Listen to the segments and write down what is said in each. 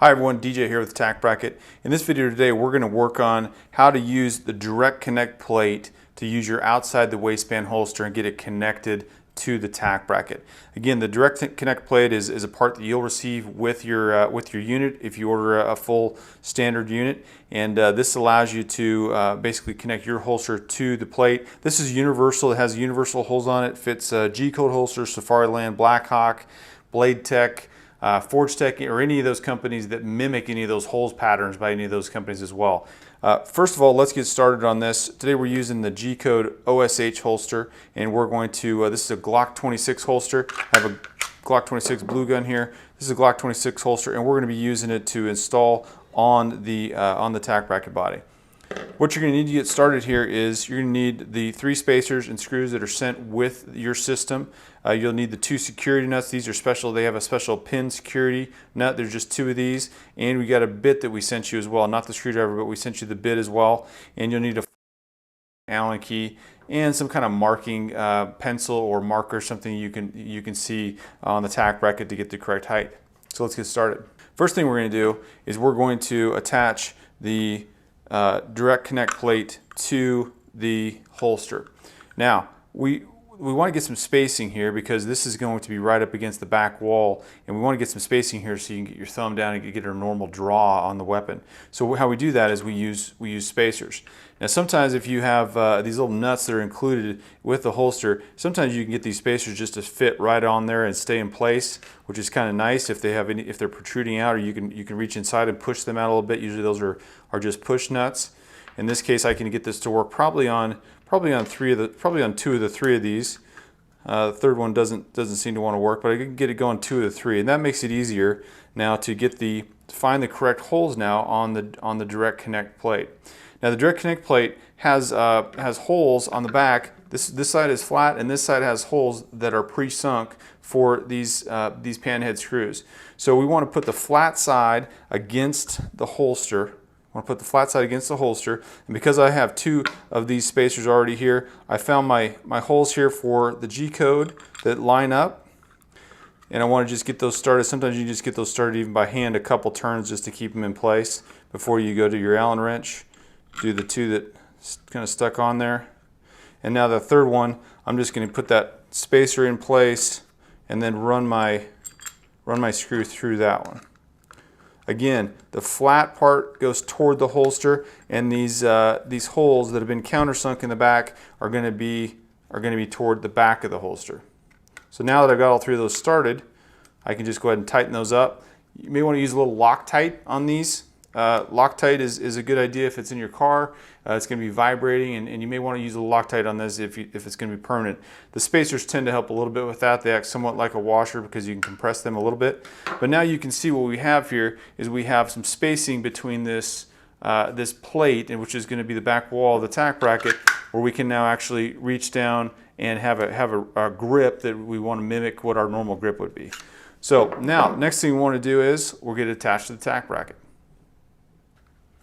Hi everyone, DJ here with Tack Bracket. In this video today we're going to work on how to use the direct connect plate to use your outside the waistband holster and get it connected to the tack bracket. Again, the direct connect plate is a part that you'll receive with your unit if you order a full standard unit, and this allows you to basically connect your holster to the plate. This is universal. It has universal holes on it. Fits G-Code holsters, Safariland, Blackhawk, Blade Tech, Forge Tech, or any of those companies that mimic any of those holes patterns by any of those companies as well. First of all, let's get started on this. Today we're using the G-Code OSH holster, and we're going to, this is a Glock 26 holster. I have a Glock 26 blue gun here. This is a Glock 26 holster, and we're going to be using it to install on the tack bracket body. What you're going to need to get started here is you're going to need the 3 spacers and screws that are sent with your system. You'll need the 2 security nuts. These are special. They have a special pin security nut. There's just 2 of these. And we got a bit that we sent you as well. Not the screwdriver, but we sent you the bit as well. And you'll need a Allen key and some kind of marking pencil or marker, something you can see on the tack bracket to get the correct height. So let's get started. First thing we're going to do is we're going to attach the direct connect plate to the holster. Now we want to get some spacing here because this is going to be right up against the back wall, and we want to get some spacing here so you can get your thumb down and get a normal draw on the weapon. So how we do that is we use spacers. Now sometimes if you have these little nuts that are included with the holster, sometimes you can get these spacers just to fit right on there and stay in place, which is kind of nice if they're protruding out, or you can reach inside and push them out a little bit. Usually those are just push nuts. In this case, I can get this to work probably on 2 of the 3 of these. The third one doesn't seem to want to work, but I can get it going 2 of the 3, and that makes it easier now to find the correct holes now on the direct connect plate. Now the direct connect plate has holes on the back. This side is flat, and this side has holes that are pre-sunk for these panhead screws. So we want to put the flat side against the holster. I want to put the flat side against the holster, and because I have 2 of these spacers already here, I found my holes here for the G-Code that line up, and I want to just get those started. Sometimes you just get those started even by hand, a couple turns just to keep them in place before you go to your Allen wrench. Do the 2 that kind of stuck on there, and now the third one, I'm just going to put that spacer in place and then run my screw through that one. Again, the flat part goes toward the holster, and these holes that have been countersunk in the back are going to be toward the back of the holster. So now that I've got all 3 of those started, I can just go ahead and tighten those up. You may want to use a little Loctite on these. Loctite is a good idea if it's in your car. It's going to be vibrating, and you may want to use a Loctite on this if it's going to be permanent. The spacers tend to help a little bit with that. They act somewhat like a washer because you can compress them a little bit. But now you can see what we have here is we have some spacing between this plate, which is going to be the back wall of the tack bracket, where we can now actually reach down and have a grip that we want to mimic what our normal grip would be. So now, next thing we want to do is we'll get it attached to the tack bracket.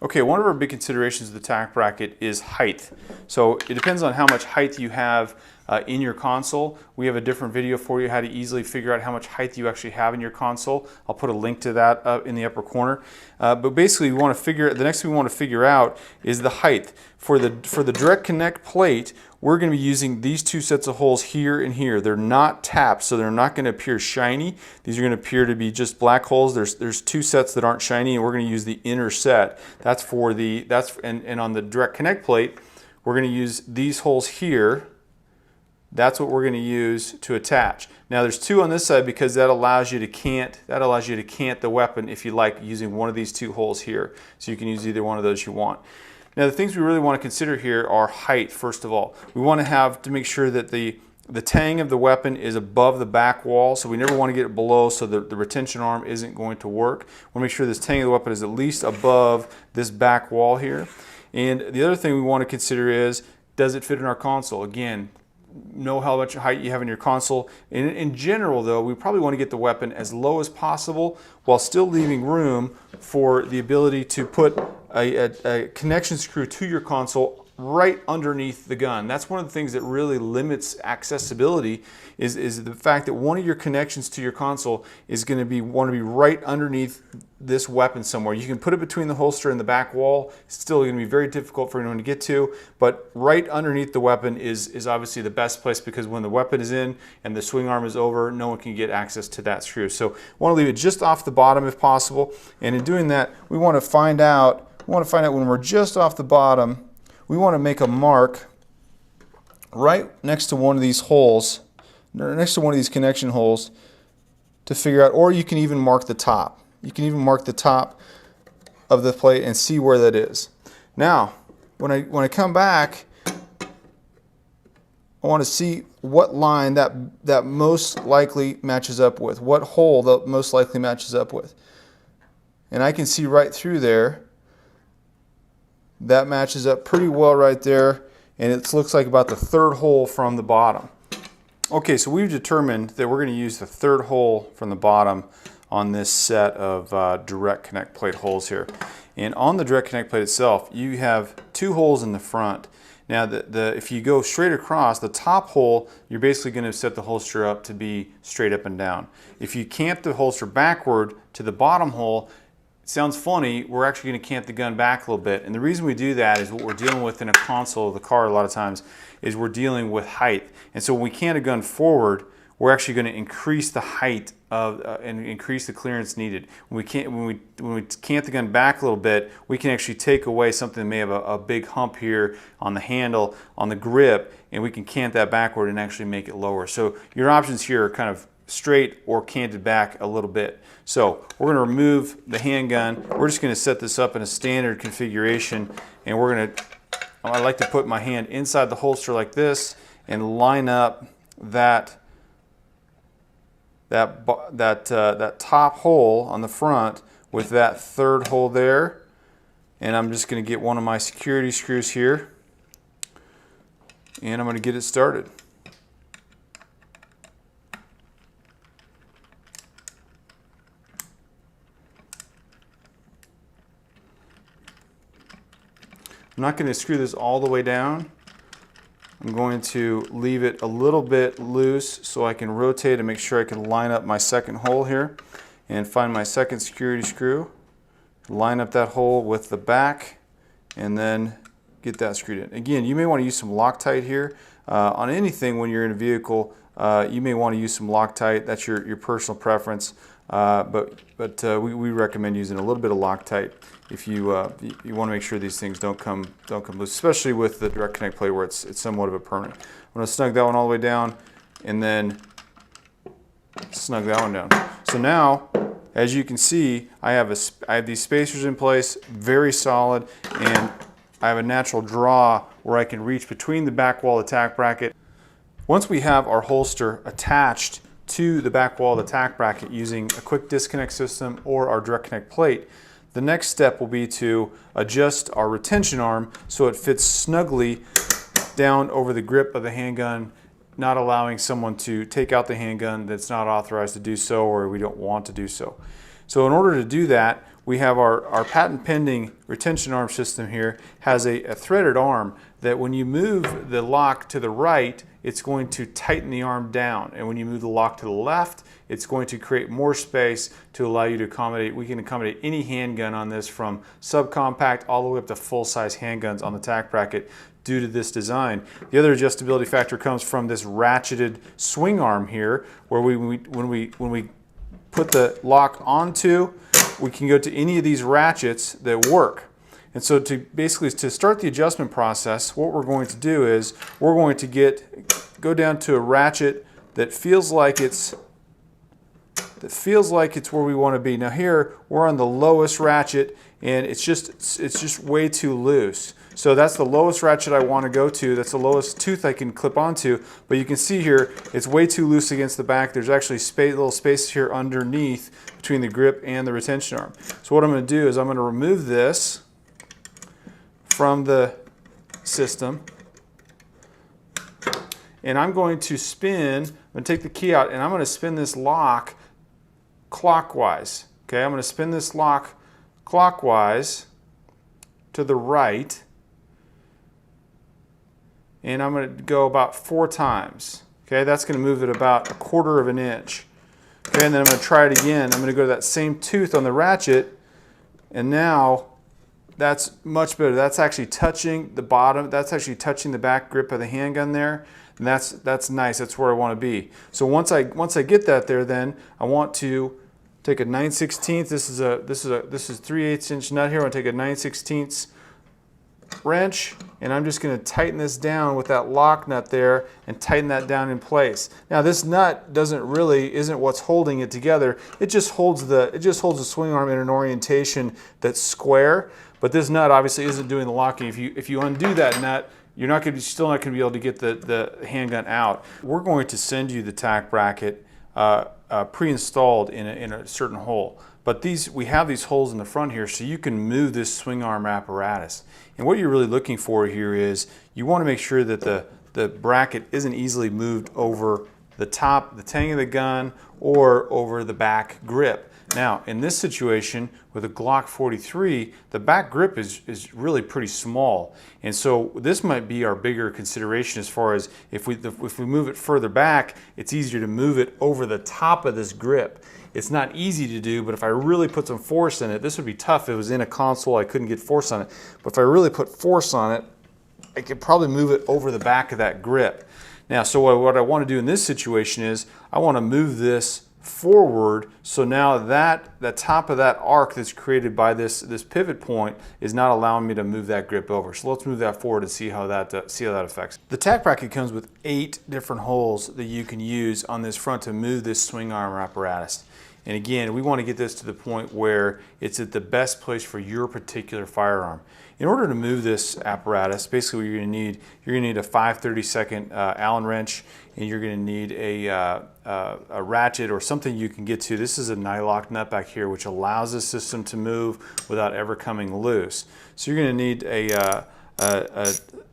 Okay, one of our big considerations of the tack bracket is height. So it depends on how much height you have in your console. We have a different video for you how to easily figure out how much height you actually have in your console. I'll put a link to that up in the upper corner. But basically, the next thing we want to figure out is the height. For the direct connect plate, we're going to be using these 2 sets of holes here and here. They're not tapped, so they're not going to appear shiny. These are going to appear to be just black holes. There's 2 sets that aren't shiny, and we're going to use the inner set. And on the direct connect plate, we're going to use these holes here. That's what we're going to use to attach. Now there's 2 on this side because that allows you to cant the weapon if you like, using one of these 2 holes here. So you can use either one of those you want. Now the things we really want to consider here are height. First of all, we want to make sure that the tang of the weapon is above the back wall, so we never want to get it below so the retention arm isn't going to work. We want to make sure this tang of the weapon is at least above this back wall here. And the other thing we want to consider is, does it fit in our console? Again, know how much height you have in your console. In general though, we probably want to get the weapon as low as possible while still leaving room for the ability to put a connection screw to your console right underneath the gun. That's one of the things that really limits accessibility is the fact that one of your connections to your console is going to want to be right underneath this weapon somewhere. You can put it between the holster and the back wall. It's still going to be very difficult for anyone to get to, but right underneath the weapon is obviously the best place, because when the weapon is in and the swing arm is over, no one can get access to that screw. So we want to leave it just off the bottom if possible. And in doing that, we want to find out when we're just off the bottom, we want to make a mark right next to one of these holes, next to one of these connection holes, to figure out, or you can even mark the top. You can even mark the top of the plate and see where that is. Now, when I come back, I want to see what line that most likely matches up with, what hole that most likely matches up with. And I can see right through there, that matches up pretty well right there, and it looks like about the third hole from the bottom. Okay, so we've determined that we're going to use the third hole from the bottom on this set of direct connect plate holes here. And on the direct connect plate itself, you have two holes in the front. Now, if you go straight across, the top hole, you're basically going to set the holster up to be straight up and down. If you cant the holster backward to the bottom hole, sounds funny, we're actually going to cant the gun back a little bit. And the reason we do that is what we're dealing with in a console of the car a lot of times is we're dealing with height. And so when we cant a gun forward, we're actually going to increase the height of and increase the clearance needed. When we cant the gun back a little bit, we can actually take away something that may have a big hump here on the handle, on the grip, and we can cant that backward and actually make it lower. So your options here are kind of straight or canted back a little bit. So we're going to remove the handgun. We're just going to set this up in a standard configuration, and I like to put my hand inside the holster like this and line up that top hole on the front with that third hole there. And I'm just going to get one of my security screws here, and I'm going to get it started. I'm not going to screw this all the way down. I'm going to leave it a little bit loose so I can rotate and make sure I can line up my second hole here and find my second security screw. Line up that hole with the back and then get that screwed in. Again, you may want to use some Loctite here. On anything when you're in a vehicle, you may want to use some Loctite. That's your personal preference. But we recommend using a little bit of Loctite if you want to make sure these things don't come loose, especially with the direct connect plate where it's somewhat of a permanent. I'm going to snug that one all the way down and then snug that one down. So now, as you can see, I have these spacers in place, very solid, and I have a natural draw where I can reach between the back wall of the tack bracket. Once we have our holster attached to the back wall of the tack bracket using a quick disconnect system or our direct connect plate, the next step will be to adjust our retention arm so it fits snugly down over the grip of the handgun, not allowing someone to take out the handgun that's not authorized to do so or we don't want to do so. So in order to do that, we have our patent pending retention arm system here has a threaded arm that when you move the lock to the right, it's going to tighten the arm down. And when you move the lock to the left, it's going to create more space to allow you to accommodate. We can accommodate any handgun on this, from subcompact all the way up to full-size handguns on the tack bracket due to this design. The other adjustability factor comes from this ratcheted swing arm here, where when we put the lock onto, we can go to any of these ratchets that work. And so to start the adjustment process, what we're going to do is we're going to go down to a ratchet that feels like it's where we want to be. Now here we're on the lowest ratchet and it's just way too loose. So that's the lowest ratchet I want to go to. That's the lowest tooth I can clip onto. But you can see here it's way too loose against the back. There's actually little space here underneath between the grip and the retention arm. So what I'm going to do is I'm going to remove this from the system, and I'm going to take the key out and I'm going to spin this lock clockwise. Okay, I'm going to spin this lock clockwise to the right, and I'm going to go about 4 times. Okay, that's going to move it about 1/4 of an inch. Okay, and then I'm going to try it again. I'm going to go to that same tooth on the ratchet, and now that's much better. That's actually touching the bottom. That's actually touching the back grip of the handgun there, and that's nice. That's where I want to be. So once I get that there, then I want to take a 9/16. This is 3/8 inch nut here. I want to take a 9/16 wrench, and I'm just going to tighten this down with that lock nut there and tighten that down in place. Now this nut isn't what's holding it together. It just holds the swing arm in an orientation that's square, but this nut obviously isn't doing the locking. If you undo that nut, you're still not going to be able to get the handgun out. We're going to send you the tack bracket pre-installed in a certain hole. But we have these holes in the front here so you can move this swing arm apparatus. And what you're really looking for here is you want to make sure that the bracket isn't easily moved over the top, the tang of the gun, or over the back grip. Now, in this situation with a Glock 43, the back grip is really pretty small. And so this might be our bigger consideration as far as if we move it further back, it's easier to move it over the top of this grip. It's not easy to do, but if I really put some force in it, this would be tough. If it was in a console, I couldn't get force on it. But if I really put force on it, I could probably move it over the back of that grip. Now, so what I want to do in this situation is I want to move this forward, so now the top of that arc that's created by this pivot point is not allowing me to move that grip over. So let's move that forward and see how that affects. The tack bracket comes with 8 different holes that you can use on this front to move this swing arm apparatus. And again, we want to get this to the point where it's at the best place for your particular firearm. In order to move this apparatus, basically what you're going to need a 5/32 Allen wrench, and you're going to need a ratchet or something you can get to. This is a nylock nut back here, which allows the system to move without ever coming loose. So you're going to need a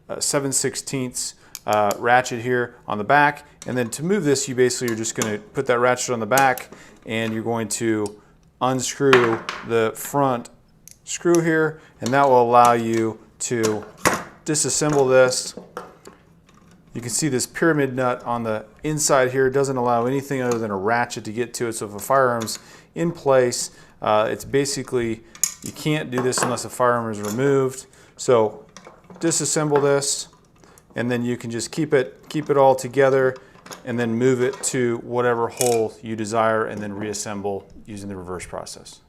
7/16 ratchet here on the back, and then to move this, you basically are just going to put that ratchet on the back, and you're going to unscrew the front screw here, and that will allow you to disassemble this. You can see this pyramid nut on the inside here doesn't allow anything other than a ratchet to get to it. So if a firearm's in place, it's basically, you can't do this unless a firearm is removed. So disassemble this, and then you can just keep it all together and then move it to whatever hole you desire and then reassemble using the reverse process.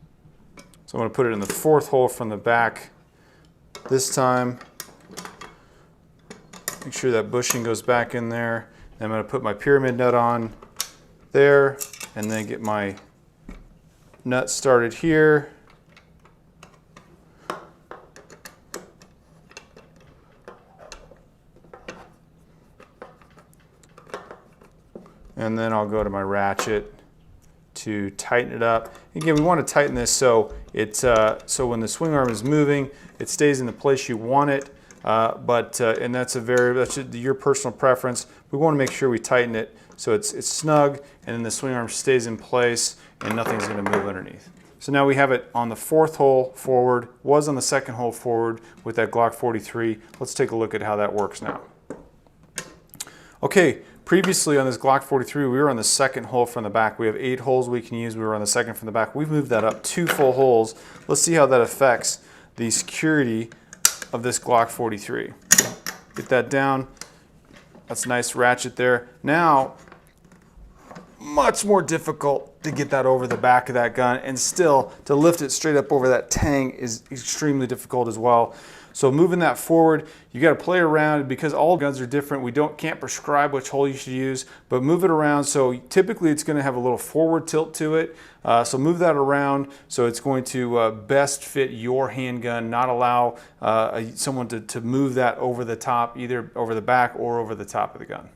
So I'm going to put it in the 4th hole from the back this time. Make sure that bushing goes back in there. And I'm going to put my pyramid nut on there and then get my nut started here. And then I'll go to my ratchet to tighten it up. Again, we want to tighten this so so when the swing arm is moving, it stays in the place you want it. And that's your personal preference. We want to make sure we tighten it so it's snug, and then the swing arm stays in place and nothing's going to move underneath. So now we have it on the 4th hole forward, was on the 2nd hole forward with that Glock 43. Let's take a look at how that works now. Okay, previously on this Glock 43, we were on the 2nd hole from the back. We have 8 holes we can use. We were on the 2nd from the back. We've moved that up 2 full holes. Let's see how that affects the security of this Glock 43. Get that down. That's a nice ratchet there. Now, much more difficult to get that over the back of that gun, and still to lift it straight up over that tang is extremely difficult as well. So moving that forward, you got to play around because all guns are different. We can't prescribe which hole you should use, but move it around. So typically it's going to have a little forward tilt to it. So move that around so it's going to best fit your handgun, not allow someone to move that over the top, either over the back or over the top of the gun.